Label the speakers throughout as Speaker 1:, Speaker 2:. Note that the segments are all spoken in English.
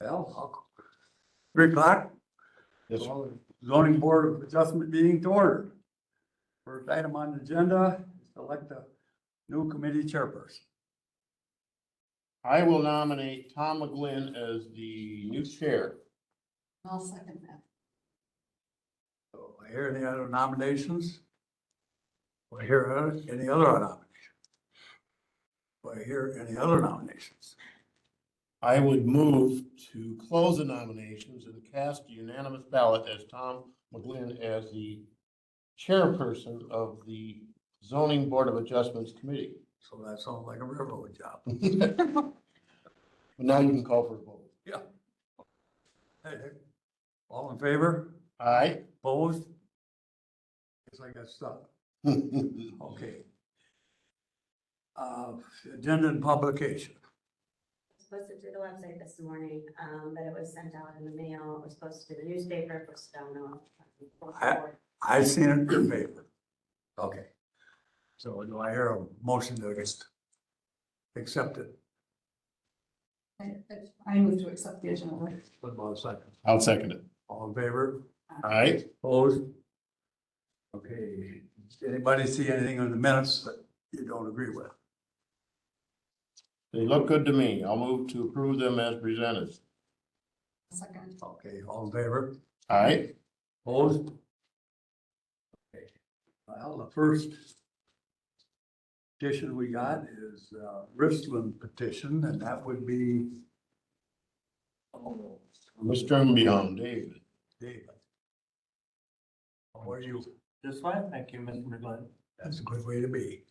Speaker 1: Well, 3 o'clock.
Speaker 2: Yes,
Speaker 1: Call the Zoning Board of Adjustment meeting to order. First item on the agenda is to elect a new committee chairperson.
Speaker 2: I will nominate Tom McGlynn as the new chair.
Speaker 3: I'll second that.
Speaker 1: So I hear any other nominations? Do I hear any other nominations? Do I hear any other nominations?
Speaker 2: I would move to close the nominations and cast a unanimous ballot as Tom McGlynn as the chairperson of the Zoning Board of Adjustments Committee.
Speaker 1: So that sounds like a railroad job.
Speaker 2: But now you can call for a vote.
Speaker 1: Yeah. Hey, all in favor?
Speaker 2: Aye.
Speaker 1: Opposed? Guess I got stuck. Okay. Agenda and publication.
Speaker 4: Supposed to do the website this morning, but it was sent out in the mail. It was supposed to the newspaper, it was down on.
Speaker 1: I seen it in your paper. Okay. So do I hear a motion to accept it?
Speaker 3: I move to accept the agenda.
Speaker 1: What about a second?
Speaker 2: I'll second it.
Speaker 1: All in favor?
Speaker 2: Aye.
Speaker 1: Opposed? Okay. Anybody see anything in the minutes that you don't agree with?
Speaker 2: They look good to me. I'll move to approve them as presented.
Speaker 3: Second.
Speaker 1: Okay, all in favor?
Speaker 2: Aye.
Speaker 1: Opposed? Okay. Well, the first petition we got is Richland petition, and that would be
Speaker 2: Mr. Beyond David.
Speaker 1: David. How are you?
Speaker 5: Just fine, thank you, Mr. McGlynn.
Speaker 1: That's a good way to be.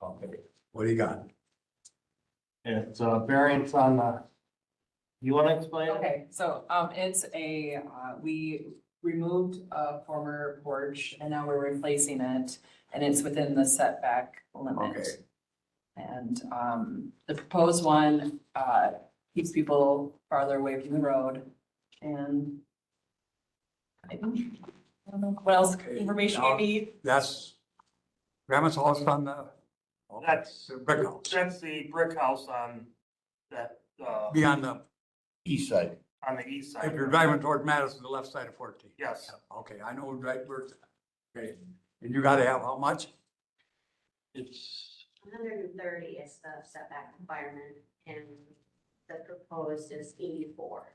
Speaker 1: Okay, what do you got?
Speaker 5: It's a variance on the, you want to explain it?
Speaker 6: Okay, so, it's a, we removed a former porch and now we're replacing it and it's within the setback limit.
Speaker 1: Okay.
Speaker 6: And, the proposed one, keeps people farther away from the road and I don't know what else information you need.
Speaker 1: That's Grandma's house on the.
Speaker 5: That's-
Speaker 1: the brick house.
Speaker 5: That's the brick house on that,
Speaker 1: Be on the,
Speaker 2: East side.
Speaker 5: on the east side.
Speaker 1: if you're driving toward Madison, the left side of 14.
Speaker 5: Yes,
Speaker 1: Okay, I know right where, okay, and you gotta have how much?
Speaker 5: it's,
Speaker 4: 130 is the setback requirement, and the proposed is 84.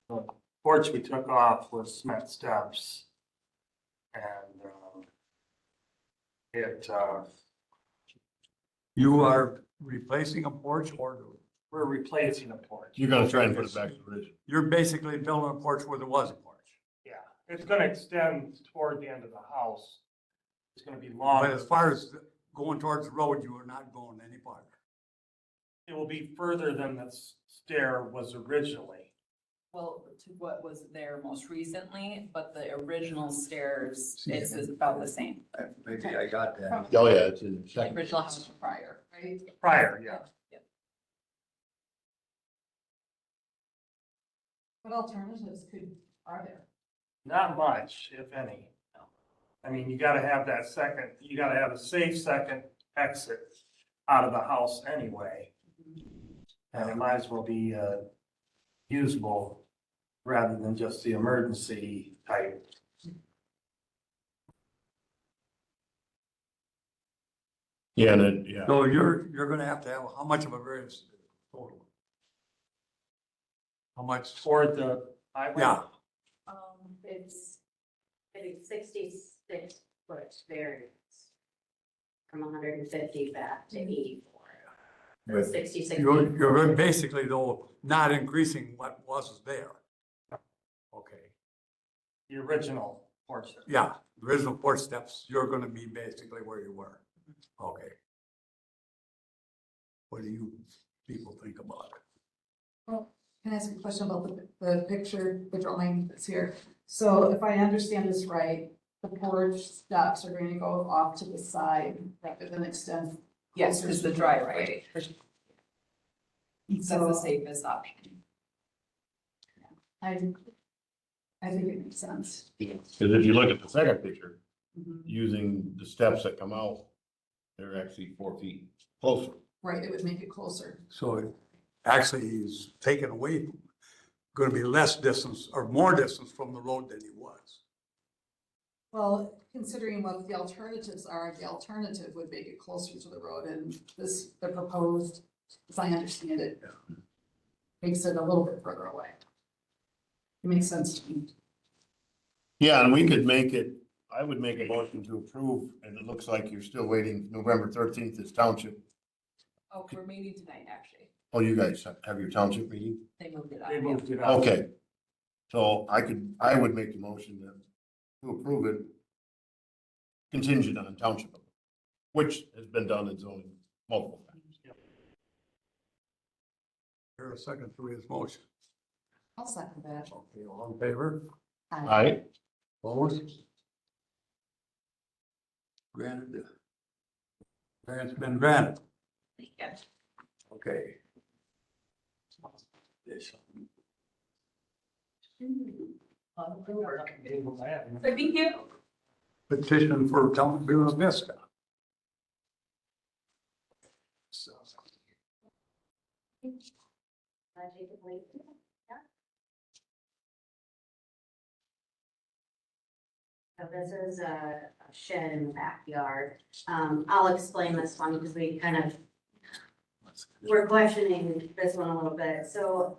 Speaker 5: the porch we took off was cement steps. And,
Speaker 1: You are replacing a porch or
Speaker 5: we're replacing a porch.
Speaker 2: You're gonna try and put it back to the original.
Speaker 1: you're basically building a porch where there was a porch.
Speaker 5: Yeah, it's gonna extend toward the end of the house. It's gonna be
Speaker 1: But
Speaker 5: longer.
Speaker 1: as far as going towards the road, you are not going any farther.
Speaker 5: It will be further than the stair was originally.
Speaker 6: Well, to what was there most recently, but the original stairs, it's about the same.
Speaker 1: Maybe I got that.
Speaker 2: Oh, yeah, it's in
Speaker 6: The
Speaker 2: second.
Speaker 6: original house prior, right?
Speaker 5: Prior, yeah.
Speaker 3: What alternatives are there?
Speaker 5: Not much, if any. I mean, you gotta have that second, you gotta have a safe second exit out of the house anyway. And it might as well be, usable rather than just the emergency type.
Speaker 2: Yeah, and it, yeah.
Speaker 1: So you're gonna have to have, how much of a variance total? How much?
Speaker 5: Toward the highway.
Speaker 1: Yeah,
Speaker 4: It's 66 foot variance from 150 back to 84. So
Speaker 1: But
Speaker 4: 66.
Speaker 1: you're basically though not increasing what was there. Okay,
Speaker 5: The original portion.
Speaker 1: yeah, the original porch steps, you're gonna be basically where you were. Okay. What do you people think about it?
Speaker 3: Well, can I ask a question about the picture, the drawing that's here? So if I understand this right, the porch steps are going to go off to the side rather than extend.
Speaker 6: Yes,
Speaker 3: closer
Speaker 6: is
Speaker 3: to
Speaker 6: the driveway. That's the
Speaker 3: So
Speaker 6: safest option.
Speaker 3: I think it makes sense.
Speaker 2: Because if you look at the second picture,
Speaker 3: Mhm.
Speaker 2: using the steps that come out, they're actually 4 feet closer.
Speaker 3: Right, it would make it closer.
Speaker 1: So it actually he's taken away, gonna be less distance or more distance from the road than he was.
Speaker 3: Well, considering what the alternatives are, the alternative would make it closer to the road and this, the proposed, as I understand it, makes it a little bit further away. It makes sense to me.
Speaker 2: Yeah, and we could make it, I would make a motion to approve, and it looks like you're still waiting, November 13th is township.
Speaker 6: Oh, we're meeting tonight, actually.
Speaker 2: Oh, you guys have your township meeting?
Speaker 6: They moved it
Speaker 5: They
Speaker 6: up.
Speaker 5: moved it up.
Speaker 2: Okay. So I would make the motion to approve it contingent on township, which has been done in zoning multiple times.
Speaker 1: Here a second to his motion.
Speaker 3: I'll second that.
Speaker 1: Okay, all in favor?
Speaker 2: Aye.
Speaker 1: Opposed? Granted. Variance been granted. Okay. This.
Speaker 6: Thank you.
Speaker 1: Petition for Town Buena Vista. So,
Speaker 4: So this is a shed in the backyard. I'll explain this one because we kind of, we're questioning this one a little bit. So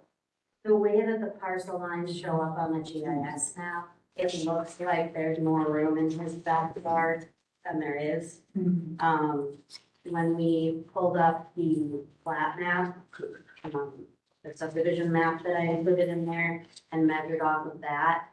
Speaker 4: the way that the parcel lines show up on the GIS map, it looks like there's more room in his backyard than there is. When we pulled up the plat map, the subdivision map that I included in there and measured off of that,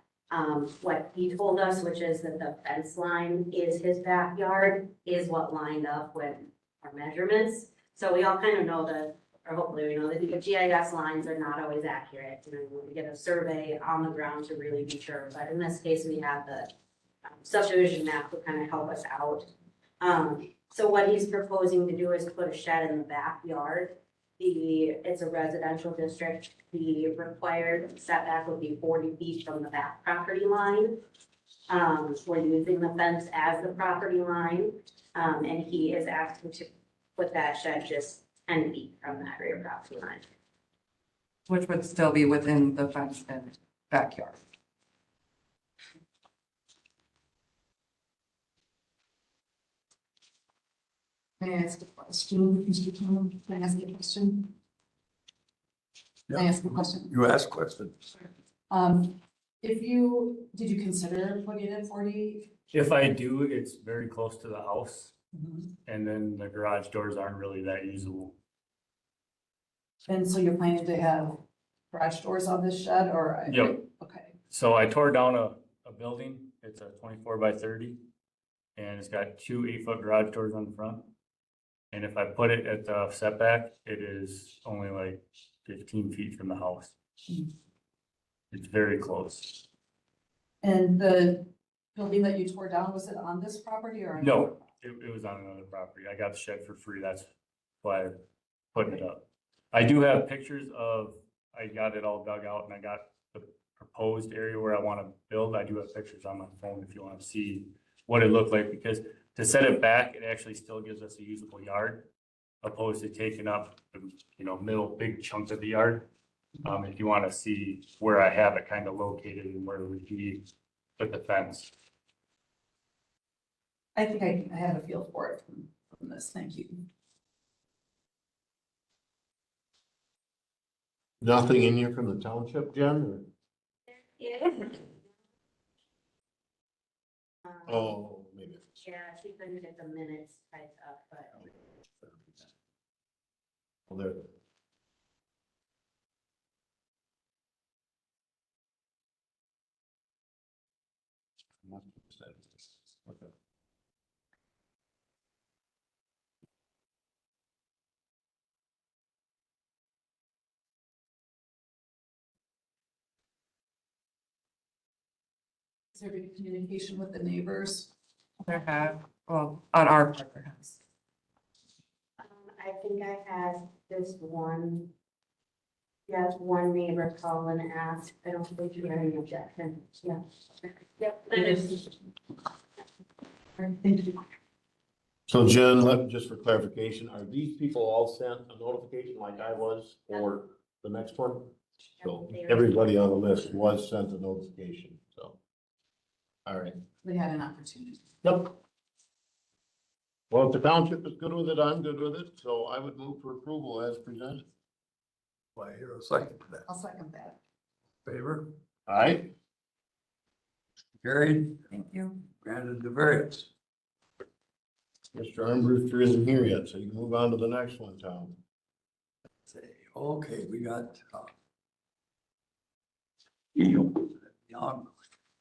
Speaker 4: what he told us, which is that the fence line is his backyard, is what lined up with our measurements. So we all kind of know that, or hopefully we know that the GIS lines are not always accurate. You know, we get a survey on the ground to really be sure, but in this case, we have the subdivision map to kind of help us out. So what he's proposing to do is put a shed in the backyard. It's a residential district. The required setback would be 40 feet from the back property line. We're using the fence as the property line, and he is asking to put that shed just 10 feet from that rear property line.
Speaker 6: Which would still be within the fenced in backyard.
Speaker 3: May I ask a question, Mr. Chairman? Can I ask a question? Can I ask a question?
Speaker 1: you asked questions.
Speaker 3: Did you consider putting in 40?
Speaker 7: If I do, it's very close to the house, and then the garage doors aren't really that usable.
Speaker 3: And so you're planning to have garage doors on this shed or?
Speaker 7: Yep.
Speaker 3: Okay,
Speaker 7: So I tore down a building, it's a 24 by 30, and it's got two 8-foot garage doors on the front. And if I put it at the setback, it is only like 15 feet from the house. It's very close.
Speaker 3: and the building that you tore down, was it on this property or?
Speaker 7: No, it was on another property. I got the shed for free, that's why I'm putting it up. I do have pictures of, I got it all dug out and I got the proposed area where I want to build. I do have pictures on my phone if you want to see what it looked like, because to set it back, it actually still gives us a usable yard opposed to taking up, middle big chunks of the yard. If you want to see where I have it kind of located and where it would be with the fence.
Speaker 3: I think I have a feel for it from this, thank you.
Speaker 2: Nothing in here from the township, Jen?
Speaker 4: Yeah.
Speaker 2: Oh, maybe.
Speaker 4: Yeah, she couldn't get the minutes typed up, but.
Speaker 2: Well, there. Okay.
Speaker 3: Is there any communication with the neighbors?
Speaker 6: There have, well, on our part, there has.
Speaker 4: I think I had this one. Yes, one neighbor call and ask, I don't think you had any objection, yeah. Yep.
Speaker 3: Thank you.
Speaker 2: So Jen, just for clarification, are these people all sent a notification like I was for the next one? So everybody on the list was sent a notification, so. All right.
Speaker 3: They had an opportunity.
Speaker 2: Yep. Well, if the township is good with it, I'm good with it, so I would move for approval as presented.
Speaker 1: Do I hear a second to that?
Speaker 3: I'll second that.
Speaker 1: Favor?
Speaker 2: All right,
Speaker 1: Carried,
Speaker 6: Thank you.
Speaker 1: granted the variance.
Speaker 2: Mr. Armbruster isn't here yet, so you can move on to the next one, Tom.
Speaker 1: Say, okay, we got, Eel, Young,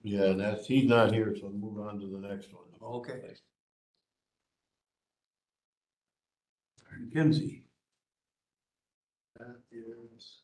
Speaker 2: Yeah, and that's, he's not here, so move on to the next one.
Speaker 1: okay. Kinsey. That is,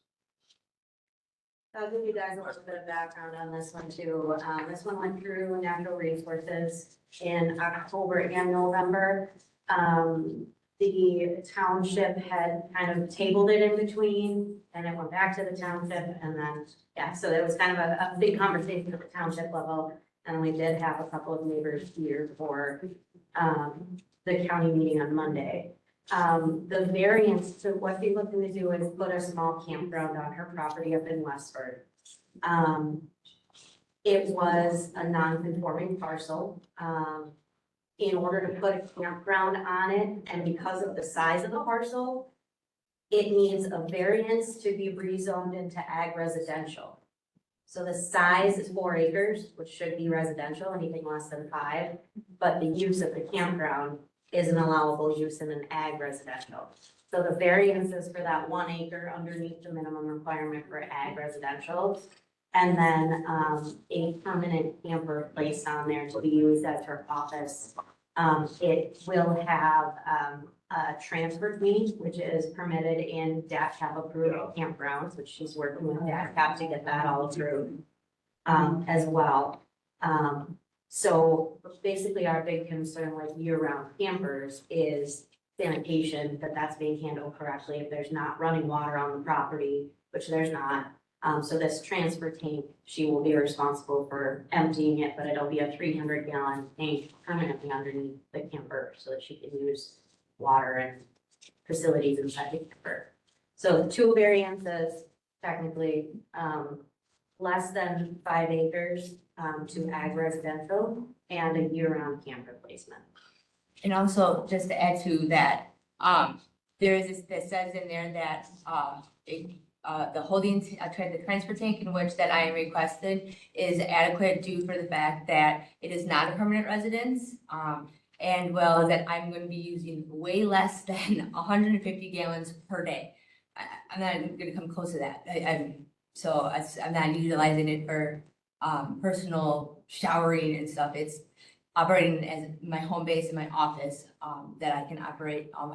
Speaker 4: I'll give you guys a little bit of background on this one too. This one went through natural resources in October and November. The township had kind of tabled it in between and it went back to the township and then, yeah, so it was kind of a big conversation at the township level. And we did have a couple of neighbors here for, the county meeting on Monday. The variance, so what they're looking to do is put a small campground on her property up in Westford. It was a non-conforming parcel. In order to put a campground on it, and because of the size of the parcel, it needs a variance to be rezoned into ag residential. So the size is 4 acres, which should be residential, anything less than 5, but the use of the campground is an allowable use in an ag residential. So the variance is for that 1 acre underneath the minimum requirement for ag residential. And then, a permanent camper placed on there to be used as her office. It will have, a transfer fee, which is permitted in DACCAP approved campgrounds, which she's working with DACCAP to get that all approved, as well. So basically our big concern with year-round campers is sanitation, that that's being handled correctly. If there's not running water on the property, which there's not. So this transfer tank, she will be responsible for emptying it, but it'll be a 300-gallon tank permanently underneath the camper so that she can use water and facilities inside the camper. So 2 variances, technically, less than 5 acres to ag residential and a year-round camper placement.
Speaker 8: And also, just to add to that, there is this, that says in there that, the holding, the transfer tank in which that I requested is adequate due for the fact that it is not a permanent residence. And well, that I'm going to be using way less than 150 gallons per day. I'm not gonna come close to that. I'm not utilizing it for, personal showering and stuff. It's operating as my home base and my office, that I can operate all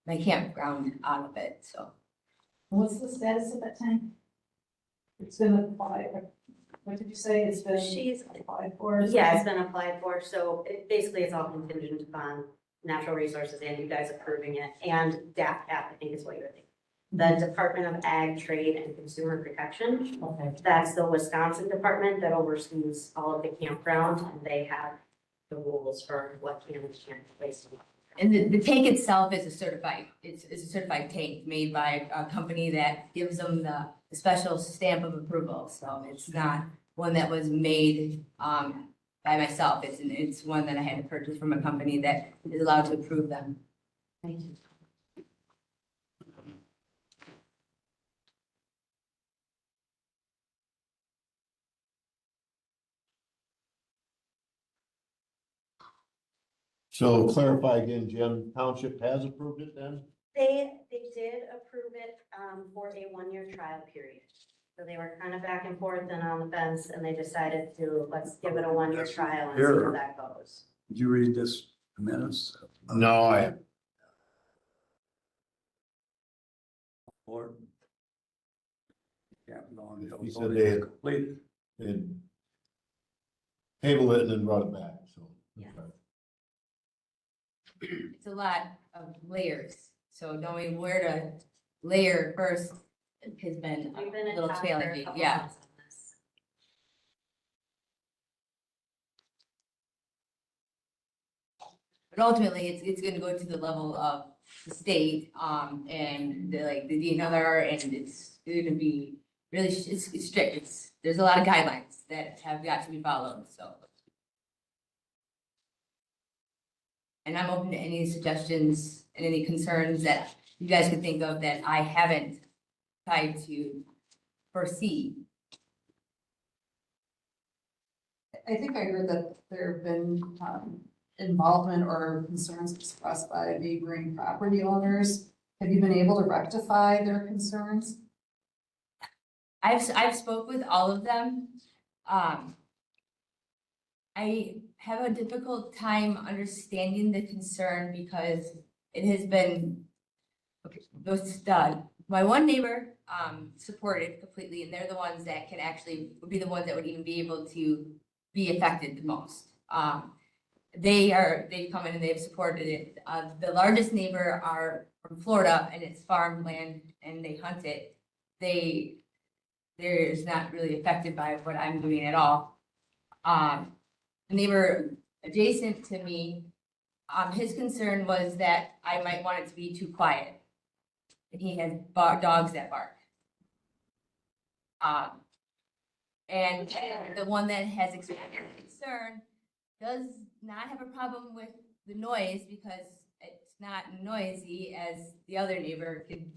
Speaker 8: my campground out of it, so.
Speaker 3: What's the status of that tank? It's been applied, what did you say? It's been
Speaker 4: She's,
Speaker 3: applied for?
Speaker 4: yeah, it's been applied for, so basically it's all contingent upon natural resources and you guys approving it, and DACCAP, I think is what you're thinking. The Department of Ag, Trade, and Consumer Protection.
Speaker 3: Okay.
Speaker 4: That's the Wisconsin department that oversees all of the campgrounds, and they have the rules for what can and can't be placed in.
Speaker 8: And the tank itself is a certified, it's a certified tank made by a company that gives them the special stamp of approval. So it's not one that was made, by myself. It's one that I had to purchase from a company that is allowed to approve them.
Speaker 4: Thank you.
Speaker 2: So clarify again, Jim, township has approved it then?
Speaker 4: They did approve it, for a 1-year trial period. So they were kind of back and forth and on the fence, and they decided to, let's give it a 1-year trial and see how that goes.
Speaker 1: did you read this minutes?
Speaker 2: No, I,
Speaker 1: Or? Yeah, no,
Speaker 2: He said they had-
Speaker 1: completed.
Speaker 2: it tabled it and then brought it back, so.
Speaker 4: Yeah.
Speaker 8: It's a lot of layers. So knowing where to layer first has been
Speaker 4: We've been
Speaker 8: a
Speaker 4: in
Speaker 8: little
Speaker 4: talks for a
Speaker 8: challenging,
Speaker 4: couple
Speaker 8: yeah.
Speaker 4: months on this.
Speaker 8: But ultimately, it's gonna go to the level of the state, and the DNR, and it's gonna be really, it's strict. There's a lot of guidelines that have got to be followed, so. And I'm open to any suggestions and any concerns that you guys could think of that I haven't tried to foresee.
Speaker 3: I think I heard that there have been, involvement or concerns expressed by neighboring property owners. Have you been able to rectify their concerns?
Speaker 8: I've spoke with all of them. I have a difficult time understanding the concern because it has been, okay, my one neighbor, supported completely, and they're the ones that can actually, would be the ones that would even be able to be affected the most. They've come in and they've supported it. The largest neighbor are from Florida, and it's farmland and they hunt it. They're not really affected by what I'm doing at all. The neighbor adjacent to me, his concern was that I might want it to be too quiet. And he has dogs that bark. And the one that has expressed concern does not have a problem with the noise because it's not noisy as the other neighbor could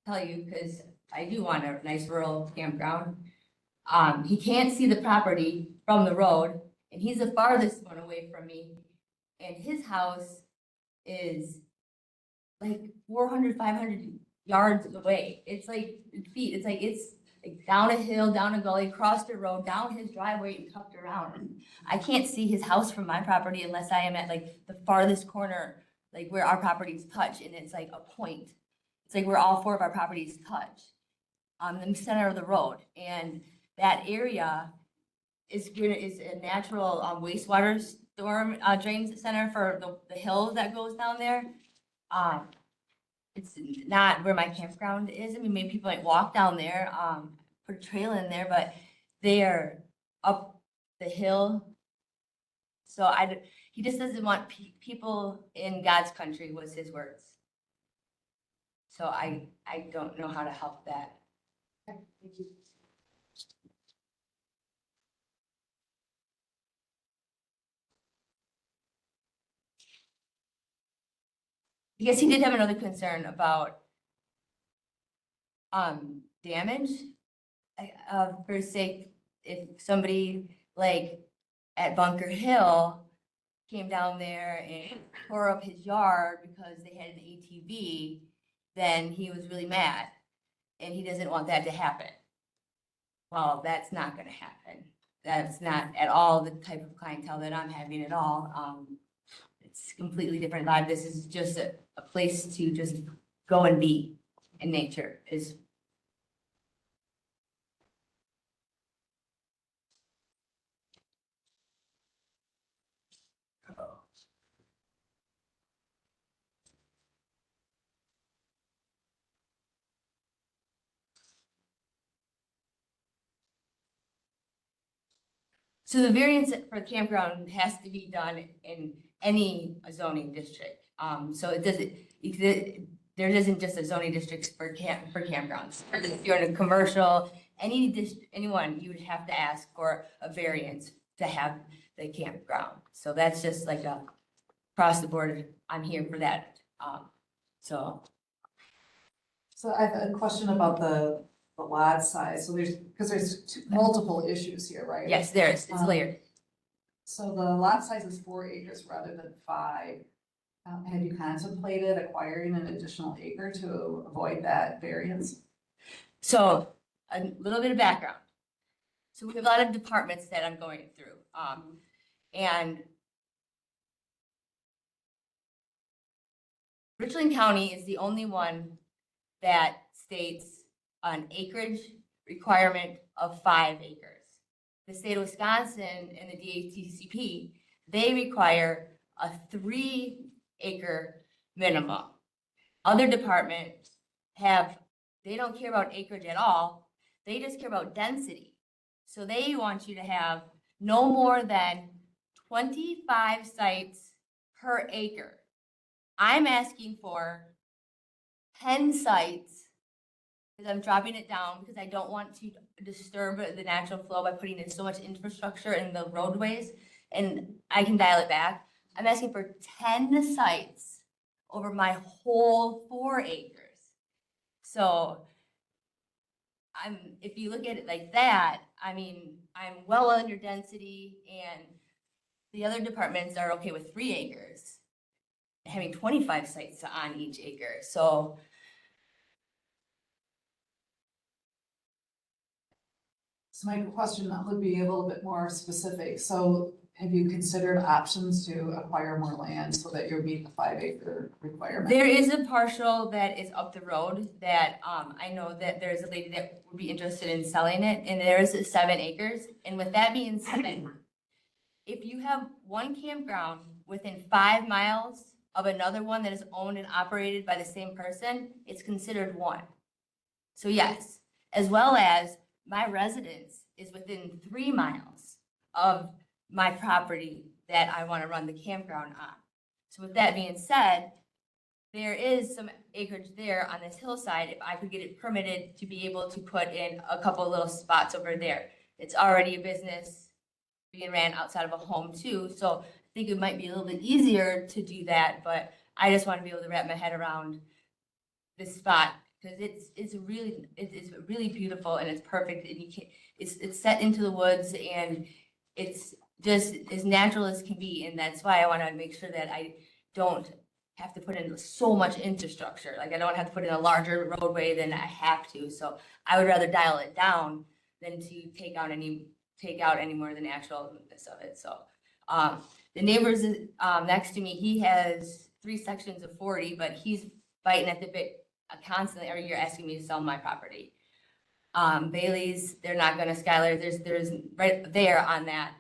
Speaker 8: tell you, because I do want a nice rural campground. He can't see the property from the road, and he's the farthest one away from me. And his house is like 400, 500 yards away. It's like feet, it's like down a hill, down a gully, across the road, down his driveway and tucked around. I can't see his house from my property unless I am at like the farthest corner, like where our properties touch, and it's like a point. It's like where all four of our properties touch on the center of the road. And that area is a natural wastewater storm drains center for the hill that goes down there. It's not where my campground is. I mean, maybe people might walk down there, put a trail in there, but they're up the hill. So he just doesn't want people in God's country, was his words. So I don't know how to help that.
Speaker 3: Okay, thank you.
Speaker 8: I guess he did have another concern about damage. For sake, if somebody like at Bunker Hill came down there and tore up his yard because they had an ATV, then he was really mad and he doesn't want that to happen. Well, that's not gonna happen. That's not at all the type of clientele that I'm having at all. It's completely different vibe. This is just a place to just go and be in nature is. So the variance for campground has to be done in any zoning district. So it doesn't, there isn't just a zoning district for campgrounds. If you're in a commercial, anyone, you would have to ask for a variance to have the campground. So that's just like across the board, I'm here for that. So
Speaker 3: So I have a question about the lot size. So there's multiple issues here, right?
Speaker 8: yes, it's layered.
Speaker 3: So the lot size is 4 acres rather than 5. Have you contemplated acquiring an additional acre to avoid that variance?
Speaker 8: So a little bit of background. So we have a lot of departments that I'm going through. And Richland County is the only one that states an acreage requirement of 5 acres. The state of Wisconsin and the DATCP, they require a 3-acre minimum. Other departments they don't care about acreage at all. They just care about density. So they want you to have no more than 25 sites per acre. I'm asking for 10 sites, because I'm dropping it down because I don't want to disturb the natural flow by putting in so much infrastructure in the roadways, and I can dial it back. I'm asking for 10 sites over my whole 4 acres. So if you look at it like that, I mean, I'm well under density, and the other departments are okay with 3 acres, having 25 sites on each acre. So
Speaker 3: my question would be a little bit more specific. So have you considered options to acquire more land so that you'll meet the 5 acre requirement?
Speaker 8: there is a parcel that is up the road that, I know that there's a lady that would be interested in selling it, and there is 7 acres. And with that being said, if you have one campground within 5 miles of another one that is owned and operated by the same person, it's considered one. So yes, as well as my residence is within 3 miles of my property that I want to run the campground on. So with that being said, there is some acreage there on this hillside. If I could get it permitted to be able to put in a couple little spots over there. It's already a business being ran outside of a home too. So I think it might be a little bit easier to do that, but I just want to be able to wrap my head around this spot. Because it's really beautiful and it's perfect, and you can, it's set into the woods, and it's just as natural as can be, and that's why I want to make sure that I don't have to put in so much infrastructure. Like, I don't have to put in a larger roadway than I have to, so I would rather dial it down than to take out any more of the naturalness of it. So the neighbors next to me, he has 3 sections of 40, but he's biting at the bit constantly every year asking me to sell my property. Bailey's, they're not gonna, Skylar, there's right there on that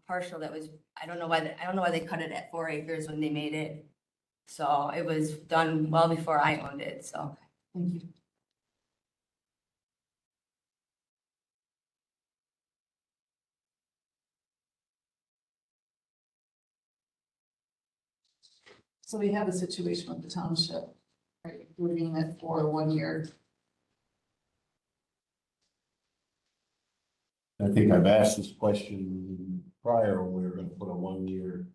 Speaker 8: partial that was, I don't know why they cut it at 4 acres when they made it. So it was done well before I owned it, so.
Speaker 3: Thank you. So we have a situation with the township, right, approving it for 1 year.
Speaker 2: I think I've asked this question prior, when we were gonna put a 1 year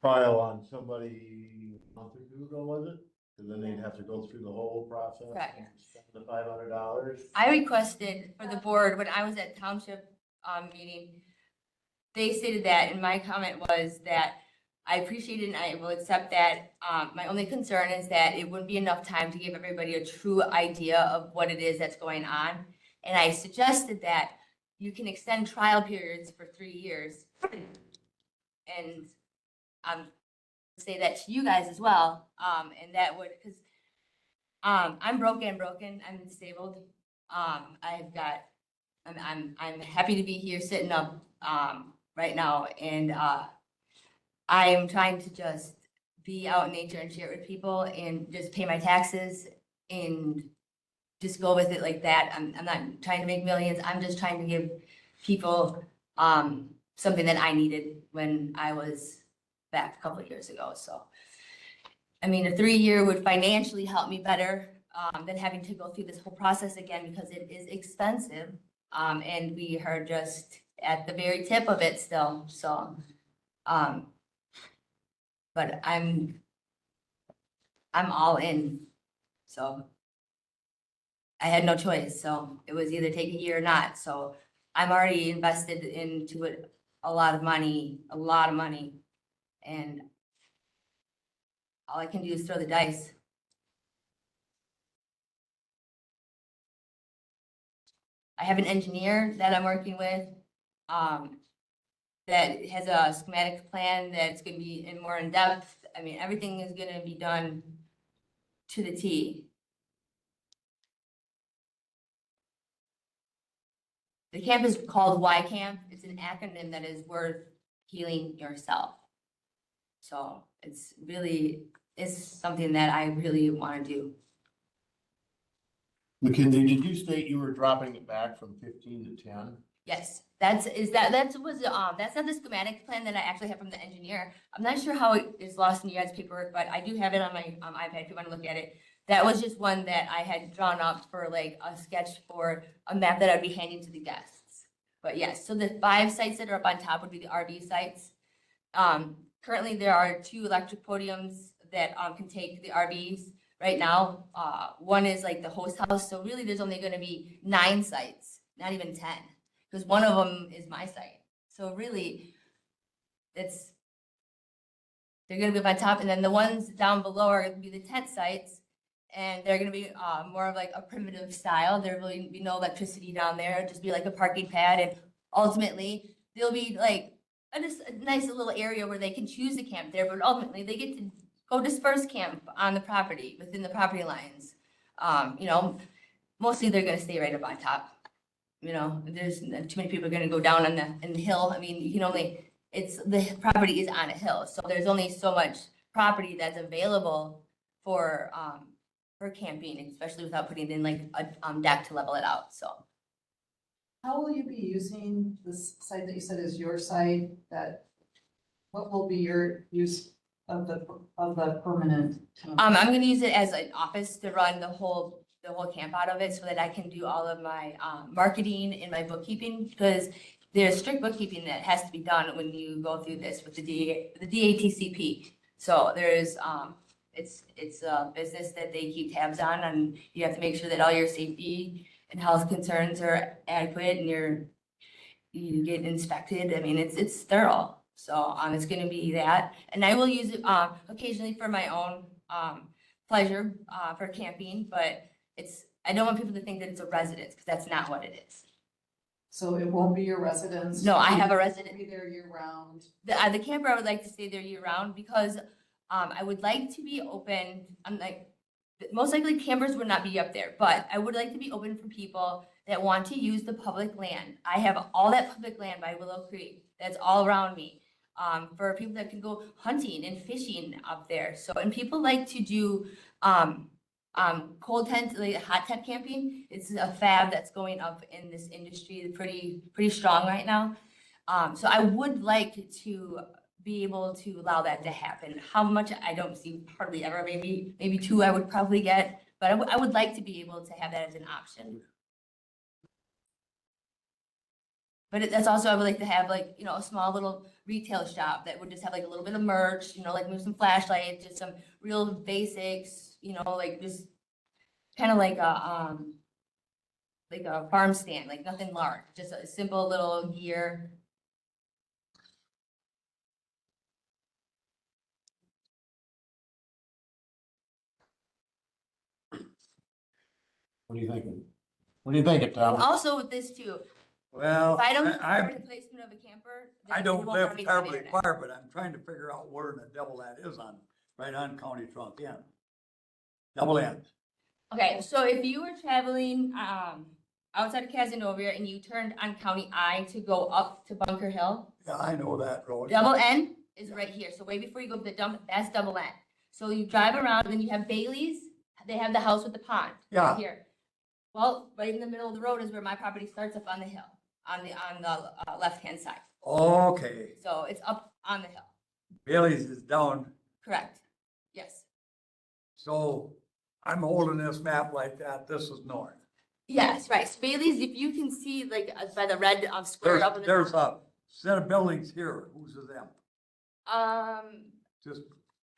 Speaker 2: trial on somebody a month or 2 ago, was it? And then they'd have to go through the whole process.
Speaker 8: Correct.
Speaker 2: And spend the $500.
Speaker 8: I requested for the board, when I was at township meeting, they stated that, and my comment was that I appreciate it and I will accept that. My only concern is that it wouldn't be enough time to give everybody a true idea of what it is that's going on. And I suggested that you can extend trial periods for 3 years. And say that to you guys as well, and that would, because I'm broken, I'm disabled. I'm happy to be here sitting up right now, and I am trying to just be out in nature and share it with people and just pay my taxes and just go with it like that. I'm not trying to make millions. I'm just trying to give people something that I needed when I was back a couple of years ago. So, I mean, a 3-year would financially help me better than having to go through this whole process again, because it is expensive. And we are just at the very tip of it still. So, but I'm all in. So I had no choice. So it was either take a year or not. So I'm already invested into it a lot of money. And all I can do is throw the dice. I have an engineer that I'm working with, that has a schematic plan that's gonna be more in depth. I mean, everything is gonna be done to the T. The camp is called Y Camp. It's an acronym that is worth healing yourself. So it's something that I really want to do.
Speaker 2: McKinsey, did you state you were dropping it back from 15 to 10?
Speaker 8: Yes, that's not the schematic plan that I actually have from the engineer. I'm not sure how it is lost in your guys' paperwork, but I do have it on my iPad if you want to look at it. That was just one that I had drawn up for like a sketch for a map that I'd be handing to the guests. But yes, so the 5 sites that are up on top would be the RV sites. Currently there are 2 electric podiums that can take the RVs. Right now, one is like the host house, so really there's only gonna be 9 sites, not even 10, because one of them is my site. So really, they're gonna be up on top, and then the ones down below are gonna be the tent sites, and they're gonna be more of like a primitive style. There will be no electricity down there, it'll just be like a parking pad, and ultimately, there'll be like just a nice little area where they can choose to camp there, but ultimately, they get to go disperse camp on the property, within the property lines. You know, mostly they're gonna stay right up on top. You know, there's too many people are gonna go down in the hill. I mean, you can only, the property is on a hill, so there's only so much property that's available for camping, especially without putting in like a deck to level it out, so.
Speaker 3: How will you be using this site that you said is your site, what will be your use of the permanent?
Speaker 8: I'm gonna use it as an office to run the whole camp out of it so that I can do all of my marketing and my bookkeeping, because there's strict bookkeeping that has to be done when you go through this with the DATCP. So there's it's a business that they keep tabs on, and you have to make sure that all your safety and health concerns are adequate, and you get inspected. I mean, it's thorough. So it's gonna be that, and I will use it occasionally for my own pleasure for camping, but I don't want people to think that it's a residence, because that's not what it is.
Speaker 3: So it won't be your residence?
Speaker 8: No, I have a resident.
Speaker 3: Be there year round?
Speaker 8: The camper, I would like to stay there year round, because I would like to be open. I'm like, most likely campers would not be up there, but I would like to be open for people that want to use the public land. I have all that public land by Willow Creek that's all around me. For people that can go hunting and fishing up there. So, and people like to do cold tent, like hot tent camping. It's a fad that's going up in this industry, pretty strong right now. So I would like to be able to allow that to happen. How much, I don't see hardly ever, maybe 2 I would probably get, but I would like to be able to have that as an option. But that's also, I would like to have like, you know, a small little retail shop that would just have like a little bit of merch, you know, like maybe some flashlights, just some real basics, you know, like just kind of like a farm stand, like nothing large, just a simple little gear.
Speaker 2: What are you thinking? What are you thinking, Tom?
Speaker 8: Also with this too,
Speaker 1: Well,
Speaker 8: if I don't
Speaker 1: I
Speaker 8: support the placement of a camper, then
Speaker 1: I
Speaker 8: it
Speaker 1: don't
Speaker 8: won't
Speaker 1: live
Speaker 8: let me have
Speaker 1: terribly
Speaker 8: internet.
Speaker 1: far, but I'm trying to figure out where in the devil that is right on County Trunk End. Double end.
Speaker 8: Okay, so if you were traveling outside of Casanova and you turned on County I to go up to Bunker Hill,
Speaker 1: Yeah, I know that road.
Speaker 8: Double N is right here. So way before you go to the dump, that's Double N. So you drive around, and then you have Bailey's. They have the house with the pond
Speaker 1: Yeah.
Speaker 8: right here. Well, right in the middle of the road is where my property starts, up on the hill, on the left-hand side.
Speaker 1: Okay,
Speaker 8: So it's up on the hill.
Speaker 1: Bailey's is down,
Speaker 8: Correct. Yes.
Speaker 1: so I'm holding this map like that, this is north.
Speaker 8: Yes, right. So Bailey's, if you can see, like by the red square up in the
Speaker 1: There's
Speaker 8: top.
Speaker 1: a set of buildings here, who's of them?
Speaker 8: Um,
Speaker 1: Just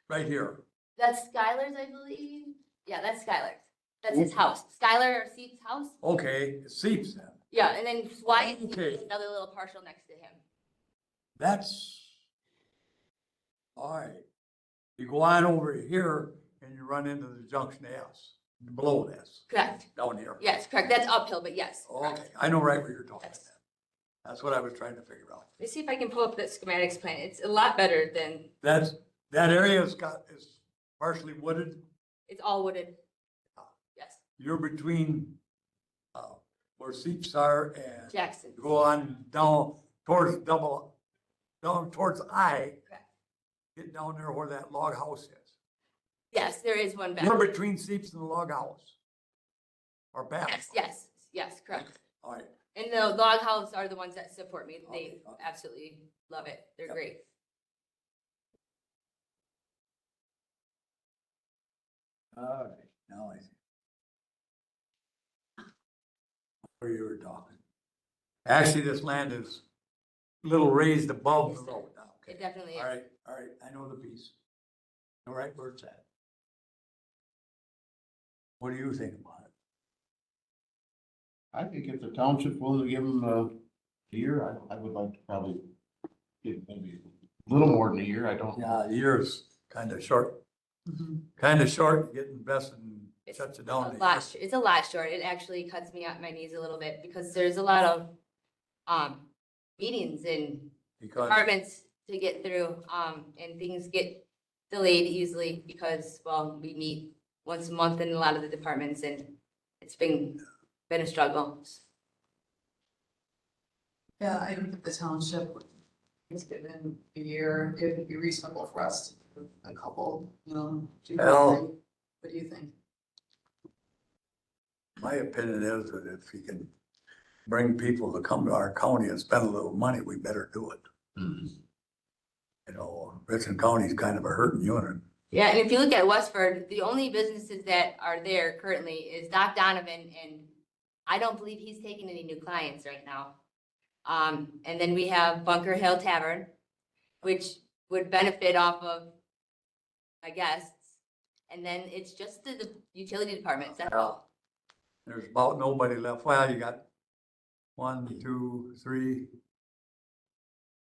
Speaker 1: right here.
Speaker 8: that's Skylar's, I believe. Yeah, that's Skylar's. That's his house. Skylar or Seep's house.
Speaker 1: Okay, it seeps then.
Speaker 8: Yeah, and then Wyatt
Speaker 1: Okay.
Speaker 8: is another little partial next to him.
Speaker 1: That's, all right. You go on over here and you run into the junction S, below this,
Speaker 8: Correct.
Speaker 1: down here.
Speaker 8: Yes, correct. That's uphill, but yes. correct.
Speaker 1: Okay, I know right where you're talking
Speaker 8: Yes.
Speaker 1: about. That's what I was trying to figure out.
Speaker 8: Let me see if I can pull up the schematics plan. It's a lot better than,
Speaker 1: That area is partially wooded.
Speaker 8: it's all wooded. Yes,
Speaker 1: You're between, where seeps are and
Speaker 8: Jackson.
Speaker 1: go on down towards down towards I.
Speaker 8: Correct.
Speaker 1: Get down there where that log house is.
Speaker 8: Yes, there is one back.
Speaker 1: You're between seeps and the log house. Or back.
Speaker 8: Yes, correct.
Speaker 1: All right,
Speaker 8: And the log house are the ones that support me. They
Speaker 1: Okay, okay.
Speaker 8: absolutely love it. They're
Speaker 1: Yep.
Speaker 8: great.
Speaker 1: All right, now I see. Where you were talking. Actually, this land is a little raised above the
Speaker 8: Yes, sir.
Speaker 1: road now.
Speaker 8: It
Speaker 1: Okay.
Speaker 8: definitely
Speaker 1: All
Speaker 8: is.
Speaker 1: right, all right, I know the piece. All right, where it's at. What do you think about it?
Speaker 2: I think if the township's willing to give them a year, I would like to probably give maybe a little more than a year. I don't.
Speaker 1: Yeah, the year's kind of short,
Speaker 3: Mhm.
Speaker 1: kind of short, get invested and
Speaker 8: It's
Speaker 1: shuts it down.
Speaker 8: a lot, it's a lot short. It actually cuts me at my knees a little bit because there's a lot of meetings and
Speaker 1: Because,
Speaker 8: departments to get through, and things get delayed easily because, well, we meet once a month in a lot of the departments and it's been a struggle.
Speaker 3: Yeah, I think if the township is given a year, it would be reasonable for us to do a couple, you know.
Speaker 1: Well-
Speaker 3: What do you think?
Speaker 1: my opinion is that if you can bring people to come to our county and spend a little money, we better do it.
Speaker 2: Mhm.
Speaker 1: You know, Richland County is kind of a hurting unit.
Speaker 8: Yeah, and if you look at Westford, the only businesses that are there currently is Doc Donovan, and I don't believe he's taking any new clients right now. And then we have Bunker Hill Tavern, which would benefit off of my guests. And then it's just the utility departments, that's all.
Speaker 1: There's about nobody left. Well, you got 1, 2, 3,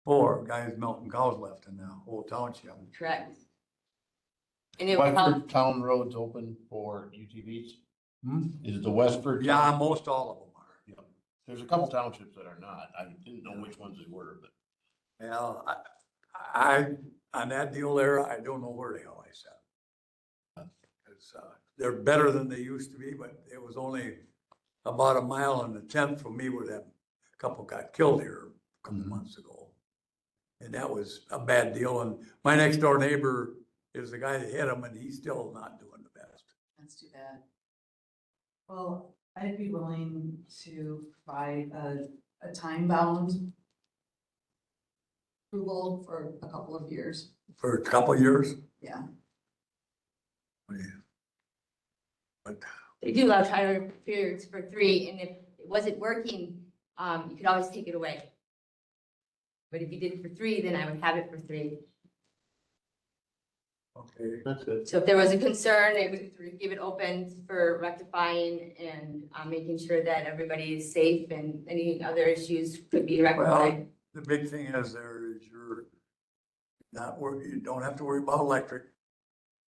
Speaker 1: 4 guys milking cows left in the whole township.
Speaker 8: Correct. And it would help,
Speaker 2: Westford Town Road's open for UTVs?
Speaker 1: Hmm?
Speaker 2: Is it the Westford?
Speaker 1: Yeah,
Speaker 2: Town-
Speaker 1: most all of them are.
Speaker 2: Yeah. There's a couple townships that are not. I didn't know which ones they were, but.
Speaker 1: Well, I, on that deal there, I don't know where the hell I said. It's, they're better than they used to be, but it was only about a mile and a tenth from me where that couple got killed here a couple
Speaker 2: Mhm.
Speaker 1: months ago. And that was a bad deal. And my next door neighbor is the guy that hit him and he's still not doing the best.
Speaker 3: That's too bad. Well, I'd be willing to provide a time bound approval for a couple of years.
Speaker 1: For a couple of years.
Speaker 3: Yeah.
Speaker 1: Yeah. But
Speaker 8: they do allow trial periods for 3, and if it wasn't working, you could always take it away. But if you did it for 3, then I would have it for 3.
Speaker 1: okay,
Speaker 2: That's it.
Speaker 8: So if there was a concern, it would give it open for rectifying and making sure that everybody is safe and any other issues could be rectified.
Speaker 1: the big thing is you don't have to worry about electric.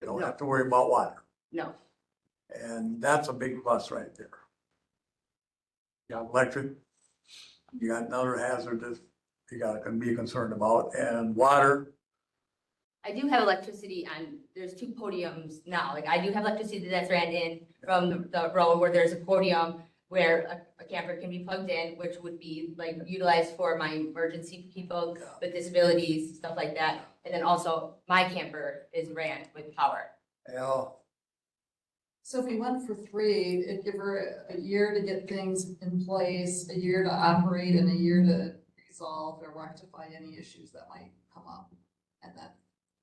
Speaker 1: You don't
Speaker 8: No.
Speaker 1: have to worry about water.
Speaker 8: No,
Speaker 1: And that's a big plus right there. You got electric, you got another hazard that you gotta be concerned about, and water.
Speaker 8: I do have electricity on, there's 2 podiums now, like I do have electricity that's ran in from the road where there's a podium where a camper can be plugged in, which would be like utilized for my emergency people with disabilities, stuff like that. And then also my camper is ran with power.
Speaker 1: Well,
Speaker 3: So if we went for 3, it'd give her a year to get things in place, a year to operate, and a year to resolve or rectify any issues that might come up. And then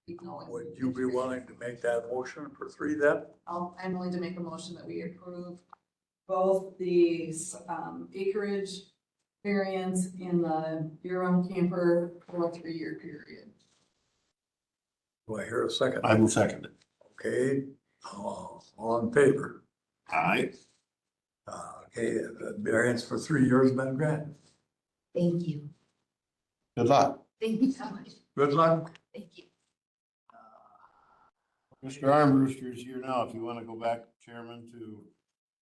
Speaker 3: we can always.
Speaker 1: would you be willing to make that motion for 3 then?
Speaker 3: I'm willing to make a motion that we approve both the acreage variance in the year-round camper for a 3-year period.
Speaker 1: Do I hear a second?
Speaker 2: I will second it.
Speaker 1: Okay, all in favor?
Speaker 2: Aye.
Speaker 1: Okay, the variance for 3 years been granted.
Speaker 8: Thank you.
Speaker 2: Good luck.
Speaker 8: Thank you so much.
Speaker 1: Good luck.
Speaker 8: Thank you.
Speaker 2: Mr. Armbruster is here now, if you want to go back, Chairman, to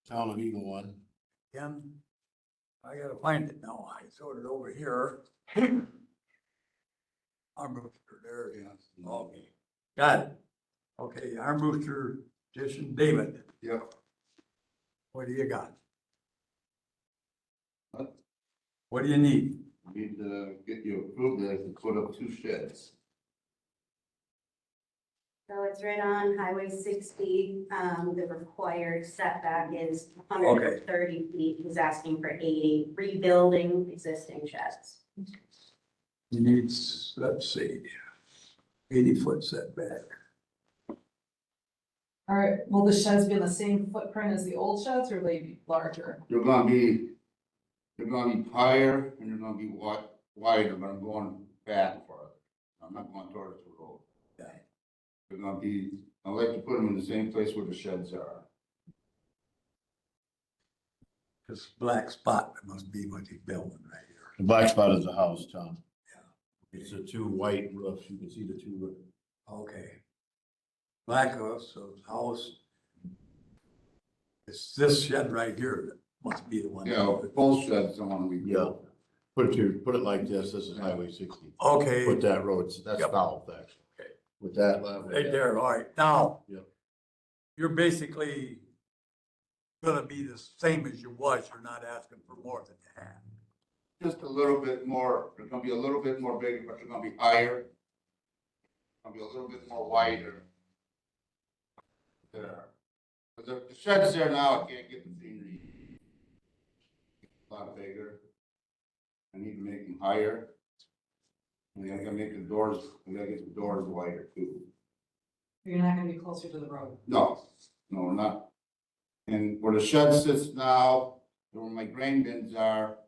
Speaker 2: Town of Eagle one.
Speaker 1: Ken, I gotta find it now. I sorted it over here. Arm booster, there it is. Okay, got it. Okay, arm booster, Jason David.
Speaker 9: Yep.
Speaker 1: What do you got?
Speaker 9: What?
Speaker 1: What do you need?
Speaker 9: Need to get you approved to put up 2 sheds.
Speaker 4: So it's right on Highway 60. The required setback is
Speaker 1: Okay.
Speaker 4: 130 feet. He's asking for 80, rebuilding existing sheds.
Speaker 1: He needs, let's see, 80-foot setback.
Speaker 3: All right, will the sheds be in the same footprint as the old sheds or will they be larger?
Speaker 9: They're gonna be higher and they're gonna be wider, but I'm going back farther. I'm not going towards the road.
Speaker 1: Yeah.
Speaker 9: They're gonna be, I like to put them in the same place where the sheds are.
Speaker 1: This black spot must be what he's building right here.
Speaker 2: The black spot is the house, Tom.
Speaker 1: Yeah.
Speaker 2: It's the two white roofs. You can see the two roofs.
Speaker 1: Okay. Black house, so house. It's this shed right here that must be the one.
Speaker 9: Yeah, both sheds don't wanna rebuild.
Speaker 2: Put it like this. This is Highway 60.
Speaker 1: Okay,
Speaker 2: Put that road, that's
Speaker 1: Yep.
Speaker 2: south actually.
Speaker 1: Okay.
Speaker 2: With that level.
Speaker 1: right there, all right, now.
Speaker 2: Yep.
Speaker 1: You're basically gonna be the same as you was, you're not asking for more than you have.
Speaker 9: Just a little bit more, they're gonna be a little bit more bigger, but they're gonna be higher. Gonna be a little bit more wider. There. But the shed's there now, I can't get the scenery. A lot bigger. I need to make them higher. And I gotta make the doors, I gotta get the doors wider too.
Speaker 3: You're not gonna be closer to the road.
Speaker 9: No, no, we're not. And where the shed sits now, where my grain bins are,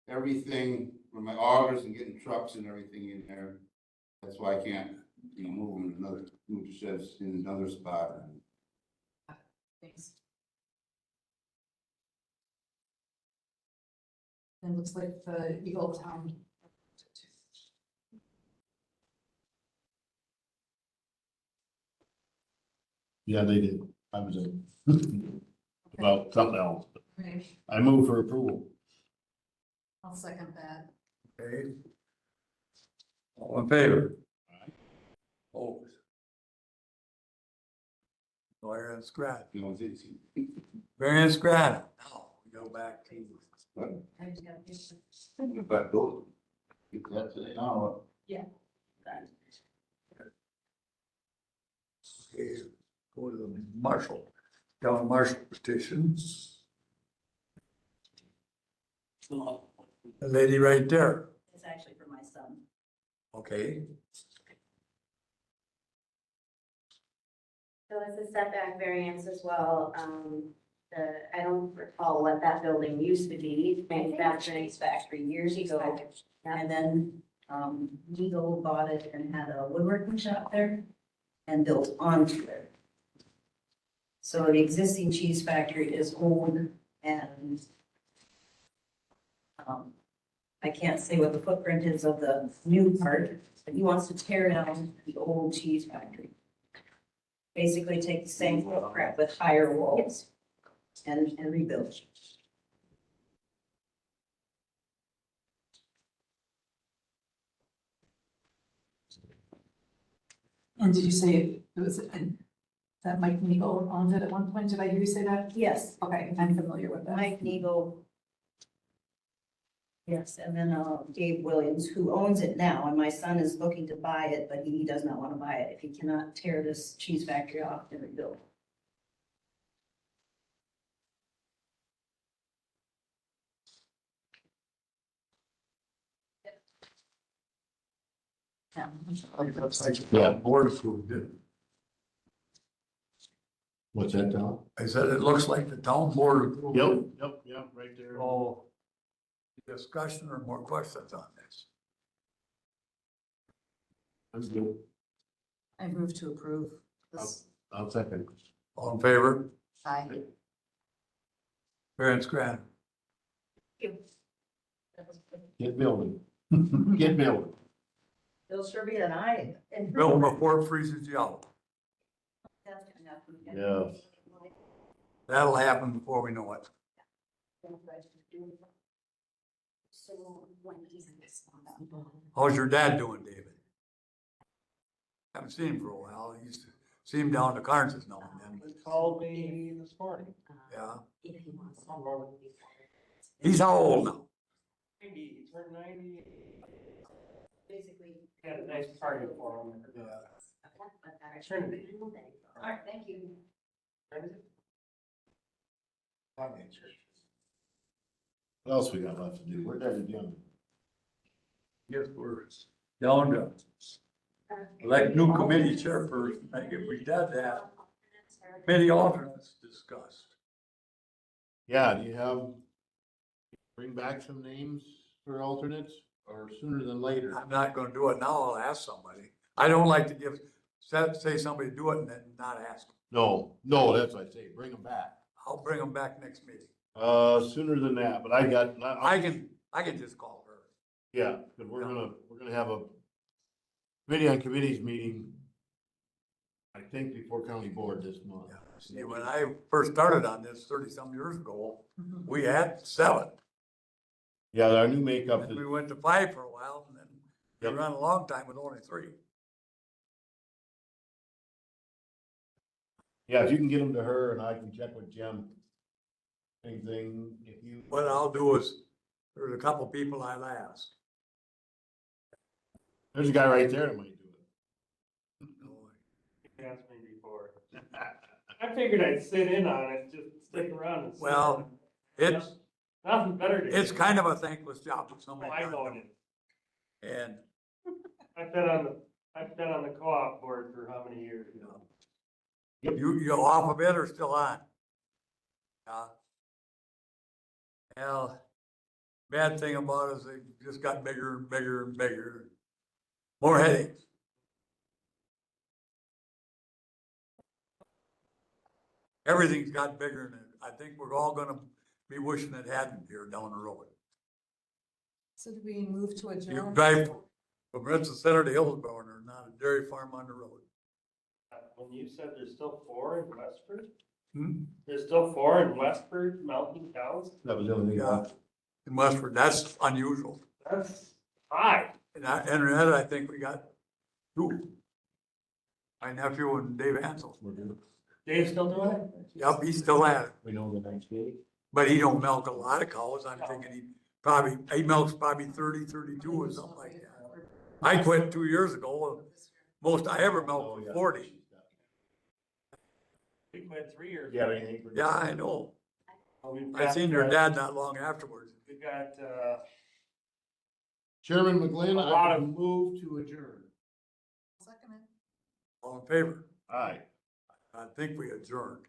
Speaker 9: everything, where my augers and getting trucks and everything in there. That's why I can't, move the sheds in another spot.
Speaker 3: Thanks. It looks like the Eagle Town.
Speaker 2: Yeah, they did. I was in. About something else.
Speaker 3: Right,
Speaker 2: I move for approval.
Speaker 3: I'll second that.
Speaker 1: Okay. All in favor? Opposed? Variance granted.
Speaker 9: It's
Speaker 1: Variance granted. Now, we go back to.
Speaker 4: I just gotta fix it.
Speaker 9: but those, get that today, now,
Speaker 1: Okay, go to the marshal, down marshal petition. The lady right there,
Speaker 6: It's actually for my son.
Speaker 1: okay,
Speaker 4: So it's a setback variance as well. I don't recall what that building used to be, manufacturing factory years ago.
Speaker 6: And then, Eagle bought it and had a woodworking shop there and built onto it. So the existing cheese factory is old and I can't say what the footprint is of the new part, but he wants to tear down the old cheese factory. Basically take the same footprint with higher walls and rebuild.
Speaker 3: And did you say it was, that Mike Neagle owned it at one point? Did I hear you say that?
Speaker 6: Yes,
Speaker 3: Okay, I'm familiar with that.
Speaker 6: Mike Neagle. Yes, and then Dave Williams, who owns it now, and my son is looking to buy it, but he does not want to buy it if he cannot tear this cheese factory off and rebuild.
Speaker 2: Yeah.
Speaker 1: board approved it.
Speaker 2: What's that, Tom?
Speaker 1: I said, it looks like the town board approved it.
Speaker 2: Yep, right there.
Speaker 1: So, discussion or more questions on this?
Speaker 2: I'm good.
Speaker 3: I move to approve this.
Speaker 2: I'll second.
Speaker 1: All in favor?
Speaker 3: Aye.
Speaker 1: Variance granted.
Speaker 2: Get building. Get building.
Speaker 6: It'll sure be an eye.
Speaker 1: Build before it freezes you out.
Speaker 2: Yeah.
Speaker 1: That'll happen before we know it.
Speaker 4: So when he's in this one.
Speaker 1: How's your dad doing, David? Haven't seen him for a while. I used to see him down to Carnes now and then.
Speaker 5: Called me this morning.
Speaker 1: Yeah.
Speaker 4: If he wants.
Speaker 1: He's how old now?
Speaker 5: 90, he turned 90.
Speaker 4: Basically.
Speaker 5: Had a nice party for him. Trinity.
Speaker 4: All right, thank you.
Speaker 2: What else we got left to do? We're never done.
Speaker 1: Guess we're down to elect new committee chairperson. I think if we did that, committee alternates discussed.
Speaker 2: Yeah, do you have, bring back some names for alternates or sooner than later?
Speaker 1: I'm not gonna do it now, I'll ask somebody. I don't like to give, say somebody do it and then not ask them.
Speaker 2: No, no, that's what I say, bring them back.
Speaker 1: I'll bring them back next meeting.
Speaker 2: Sooner than that, but I got,
Speaker 1: I can just call her.
Speaker 2: yeah, because we're gonna have a committee on committees meeting, I think before county board this month.
Speaker 1: Yeah. See, when I first started on this 30-some years ago, we had 7.
Speaker 2: Yeah, our new makeup
Speaker 1: Then
Speaker 2: is,
Speaker 1: we went to 5 for a while and then we
Speaker 2: Yep.
Speaker 1: ran a long time with only 3.
Speaker 2: yeah, if you can get them to her and I can check with Jim. Anything, if you.
Speaker 1: What I'll do is, there's a couple people I'll ask.
Speaker 2: There's a guy right there that might do it.
Speaker 5: You asked me before. I figured I'd sit in on it, just stick around and. sit
Speaker 1: Well,
Speaker 5: in.
Speaker 1: It's,
Speaker 5: Nothing better to do.
Speaker 1: it's kind of a thankless job for
Speaker 5: Oh,
Speaker 1: somebody.
Speaker 5: I know it is.
Speaker 1: And,
Speaker 5: I've been on the co-op board for how many years now?
Speaker 1: you off of it or still on? Well, bad thing about it is they just got bigger and bigger and bigger. More headaches. Everything's got bigger and I think we're all gonna be wishing it hadn't here down the road.
Speaker 3: So do we move to
Speaker 1: You
Speaker 3: adjourn?
Speaker 1: drive from Richland Center to Hillsborough, there's not a dairy farm on the road.
Speaker 5: When you said there's still 4 in Westford,
Speaker 1: Hmm?
Speaker 5: there's still 4 in Westford, mountain towns?
Speaker 2: That was the only thing.
Speaker 1: Yeah, in Westford, that's unusual.
Speaker 5: That's high.
Speaker 1: And Henrietta, I think we got 2. My nephew and Dave Ansel.
Speaker 5: Dave's still doing it?
Speaker 1: Yep, he's still at it,
Speaker 2: We know the next day.
Speaker 1: but he don't milk a lot of cows. I'm thinking he milks probably 30, 32 or something like that. I quit 2 years ago. Most I ever milked was 40.
Speaker 5: We quit 3 years.
Speaker 2: You got anything? for-
Speaker 1: Yeah, I know.
Speaker 5: We've
Speaker 1: I
Speaker 5: got,
Speaker 1: seen your dad not long afterwards.
Speaker 5: We've got,
Speaker 2: Chairman McGlynn,
Speaker 5: A lot
Speaker 2: I
Speaker 5: of-
Speaker 2: move to adjourn.
Speaker 3: Second it.
Speaker 1: All in favor?
Speaker 2: Aye.
Speaker 1: I think we adjourned.